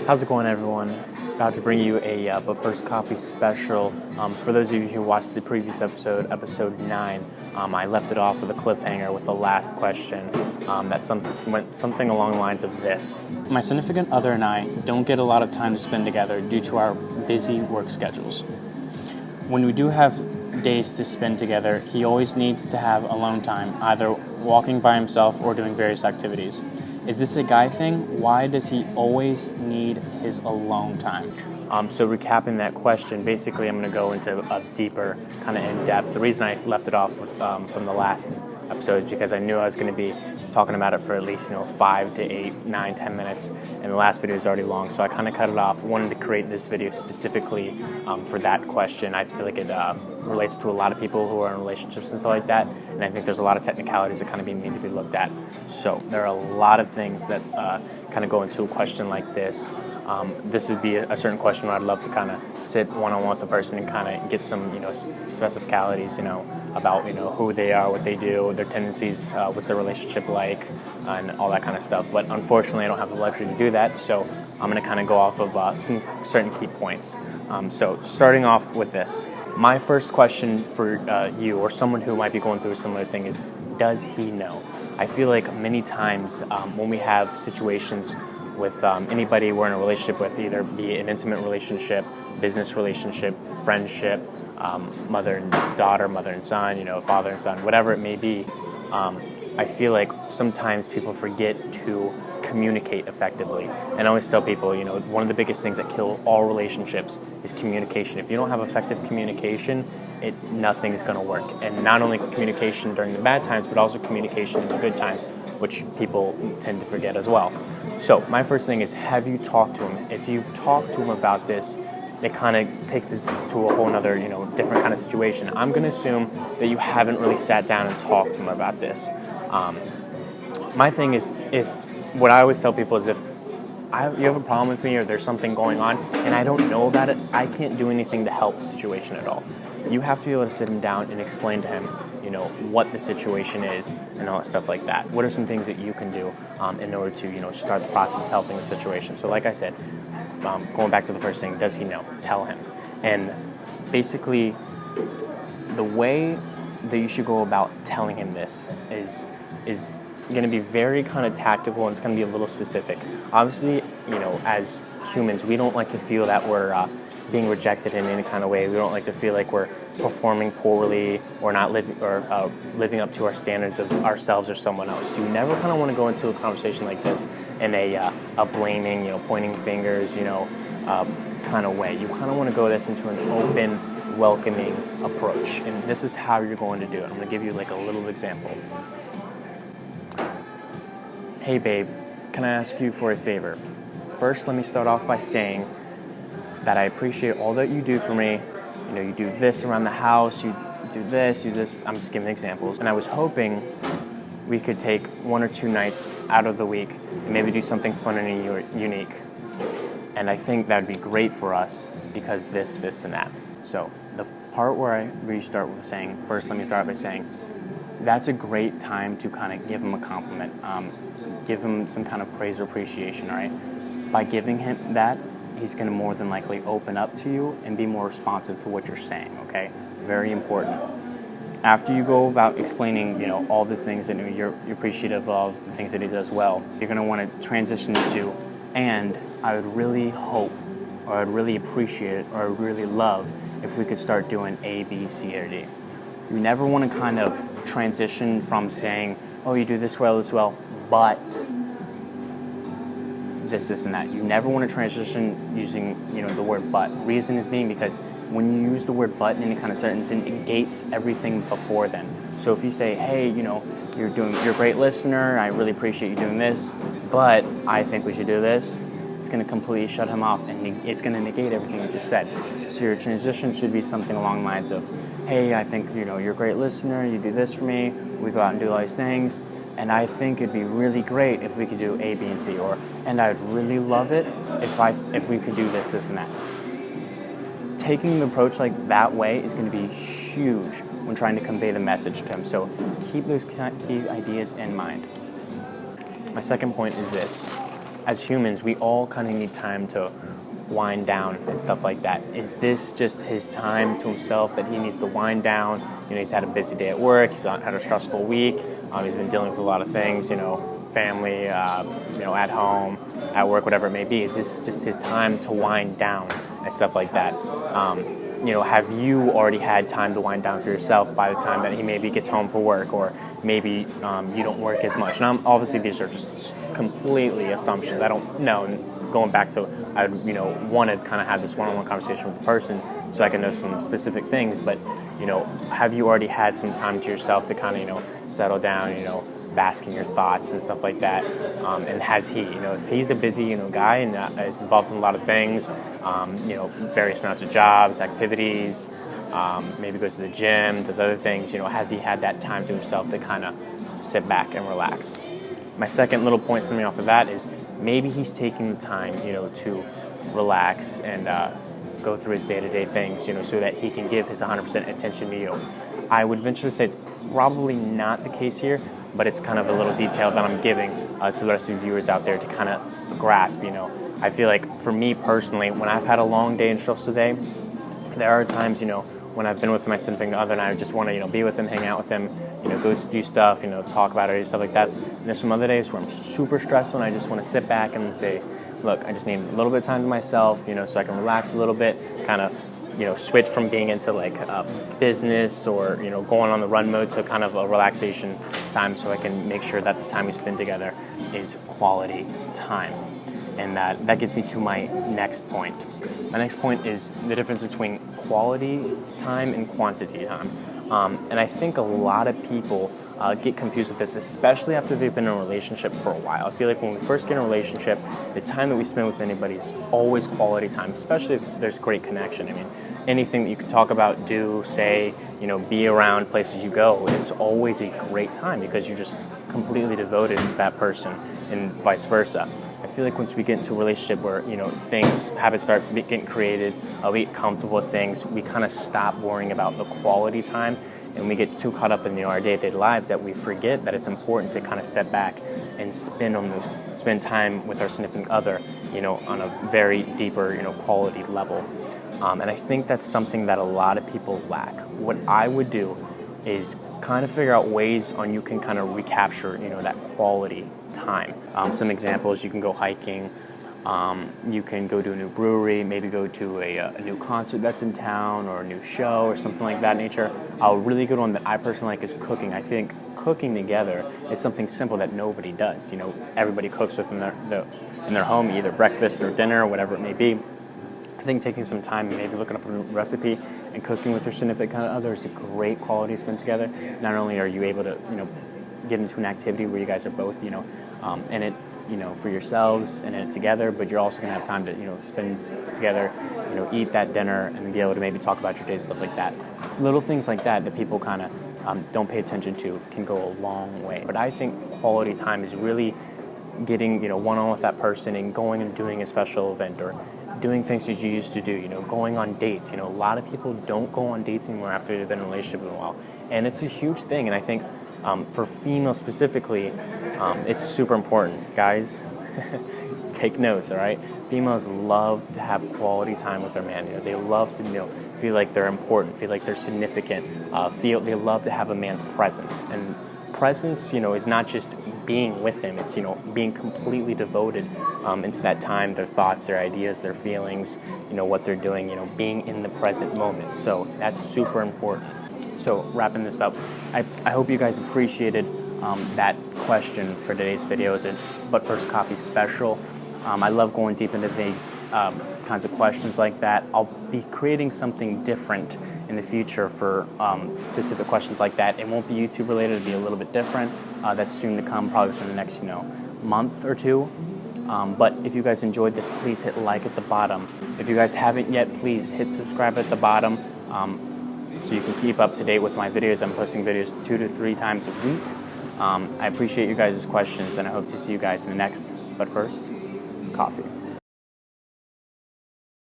How's it going, everyone? About to bring you a But First Coffee special. For those of you who watched the previous episode, episode 9, I left it off with a cliffhanger with the last question. Went something along the lines of this. My significant other and I don't get a lot of time to spend together due to our busy work schedules. When we do have days to spend together, he always needs to have alone time, either walking by himself or doing various activities. Is this a guy thing? Why does he always need his alone time? So recapping that question, basically I'm going to go into a deeper, kind of in-depth. The reason I left it off with, from the last episode is because I knew I was going to be talking about it for at least 5 to 8, 9, 10 minutes, and the last video is already long, so I kind of cut it off. Wanted to create this video specifically for that question. I feel like it relates to a lot of people who are in relationships and stuff like that, and I think there's a lot of technicalities that kind of need to be looked at. So there are a lot of things that kind of go into a question like this. This would be a certain question where I'd love to kind of sit one-on-one with a person and kind of get some, specificalities, about, who they are, what they do, their tendencies, what's their relationship like, and all that kind of stuff. But unfortunately, I don't have the luxury to do that, so I'm going to kind of go off of some certain key points. So starting off with this, my first question for you or someone who might be going through a similar thing is, does he know? I feel like many times when we have situations with anybody we're in a relationship with, either be it an intimate relationship, business relationship, friendship, mother and daughter, mother and son, father and son, whatever it may be, I feel like sometimes people forget to communicate effectively. And I always tell people, one of the biggest things that kill all relationships is communication. If you don't have effective communication, nothing is going to work. And not only communication during the bad times, but also communication in the good times, which people tend to forget as well. So my first thing is, have you talked to him? If you've talked to him about this, it kind of takes this to a whole nother, different kind of situation. I'm going to assume that you haven't really sat down and talked to him about this. My thing is, what I always tell people is, if you have a problem with me or there's something going on and I don't know about it, I can't do anything to help the situation at all. You have to be able to sit him down and explain to him, what the situation is and all that stuff like that. What are some things that you can do in order to, start the process of helping the situation? So like I said, going back to the first thing, does he know? Tell him. And basically, the way that you should go about telling him this is going to be very kind of tactical, and it's going to be a little specific. Obviously, as humans, we don't like to feel that we're being rejected in any kind of way. We don't like to feel like we're performing poorly or not living up to our standards of ourselves or someone else. So you never kind of want to go into a conversation like this in a blaming, pointing fingers, kind of way. You kind of want to go this into an open, welcoming approach. And this is how you're going to do it. I'm going to give you like a little example. Hey babe, can I ask you for a favor? First, let me start off by saying that I appreciate all that you do for me. You do this around the house, you do this. I'm just giving examples. And I was hoping we could take 1 or 2 nights out of the week and maybe do something fun and unique. And I think that'd be great for us because this, and that. So the part where you start with saying, first let me start by saying, that's a great time to kind of give him a compliment. Give him some kind of praise or appreciation, all right? By giving him that, he's going to more than likely open up to you and be more responsive to what you're saying, okay? Very important. After you go about explaining, all these things that you're appreciative of, the things that he does well, you're going to want to transition into, and I would really hope, or I'd really appreciate, or I would really love if we could start doing A, B, C, or D. You never want to kind of transition from saying, oh, you do this well, but this, and that. You never want to transition using, the word but. Reason is being because when you use the word but in any kind of sentence, it negates everything before then. So if you say, hey, you're a great listener, I really appreciate you doing this, but I think we should do this, it's going to completely shut him off, and it's going to negate everything you just said. So your transition should be something along the lines of, hey, I think, you're a great listener, you do this for me, we go out and do all these things, and I think it'd be really great if we could do A, B, and C, and I'd really love it if we could do this, and that. Taking the approach like that way is going to be huge when trying to convey the message to him. So keep those key ideas in mind. My second point is this. as humans, we all kind of need time to wind down and stuff like that. Is this just his time to himself that he needs to wind down? He's had a busy day at work. He's had a stressful week. He's been dealing with a lot of things, family, at home, at work, whatever it may be. Is this just his time to wind down and stuff like that? Have you already had time to wind down for yourself by the time that he maybe gets home for work, or maybe you don't work as much? And obviously these are just completely assumptions. I don't know. Going back to, I want to kind of have this one-on-one conversation with the person so I can know some specific things. But have you already had some time to yourself to kind of settle down, bask in your thoughts and stuff like that? And has he, if he's a busy guy and is involved in a lot of things, various amounts of jobs, activities, maybe goes to the gym, does other things, has he had that time to himself to kind of sit back and relax? My second little point stemming off of that is maybe he's taking the time, to relax and go through his day-to-day things, so that he can give his 100% attention to you. I would venture to say it's probably not the case here, but it's kind of a little detail that I'm giving to the rest of the viewers out there to kind of grasp. I feel like for me personally, when I've had a long day and stressful day, there are times, when I've been with my significant other and I just want to, be with him, hang out with him, go do stuff, talk about it, stuff like that. And there's some other days where I'm super stressed and I just want to sit back and say, look, I just need a little bit of time to myself, so I can relax a little bit, kind of, switch from being into like a business or, going on the run mode to kind of a relaxation time, so I can make sure that the time we spend together is quality time. And that gets me to my next point. My next point is the difference between quality time and quantity time. And I think a lot of people get confused with this, especially after they've been in a relationship for a while. I feel like when we first get in a relationship, the time that we spend with anybody is always quality time, especially if there's great connection. I mean, anything that you can talk about, do, say, be around, places you go, it's always a great time because you're just completely devoted to that person and vice versa. I feel like once we get into a relationship where, habits start getting created, we get comfortable with things, we kind of stop worrying about the quality time, and we get too caught up in our day-to-day lives that we forget that it's important to kind of step back and spend time with our significant other, on a very deeper, quality level. And I think that's something that a lot of people lack. What I would do is kind of figure out ways on you can kind of recapture, that quality time. Some examples: you can go hiking, you can go to a new brewery, maybe go to a new concert that's in town or a new show or something like that nature. A really good one that I personally like is cooking. I think cooking together is something simple that nobody does. Everybody cooks within their home, either breakfast or dinner or whatever it may be. I think taking some time and maybe looking up a new recipe and cooking with your significant other is a great quality to spend together. Not only are you able to, get into an activity where you guys are both, in it, for yourselves and in it together, but you're also going to have time to, spend together, eat that dinner and be able to maybe talk about your day, stuff like that. It's little things like that that people kind of don't pay attention to can go a long way. But I think quality time is really getting, one-on-one with that person and going and doing a special event or doing things that you used to do, going on dates. A lot of people don't go on dates anymore after they've been in a relationship in a while. And it's a huge thing. And I think for females specifically, it's super important. Guys, take notes, all right? Females love to have quality time with their man. They love to, feel like they're important, feel like they're significant, they love to have a man's presence. And presence, is not just being with him. It's, being completely devoted into that time, their thoughts, their ideas, their feelings, what they're doing, being in the present moment. So that's super important. So wrapping this up, I hope you guys appreciated that question for today's video. Is it But First Coffee special? I love going deep into these kinds of questions like that. I'll be creating something different in the future for specific questions like that. It won't be YouTube related, it'll be a little bit different. That's soon to come, probably for the next month or two. But if you guys enjoyed this, please hit like at the bottom. If you guys haven't yet, please hit subscribe at the bottom so you can keep up to date with my videos. I'm posting videos 2 to 3 times a week. I appreciate you guys' questions, and I hope to see you guys in the next But First Coffee.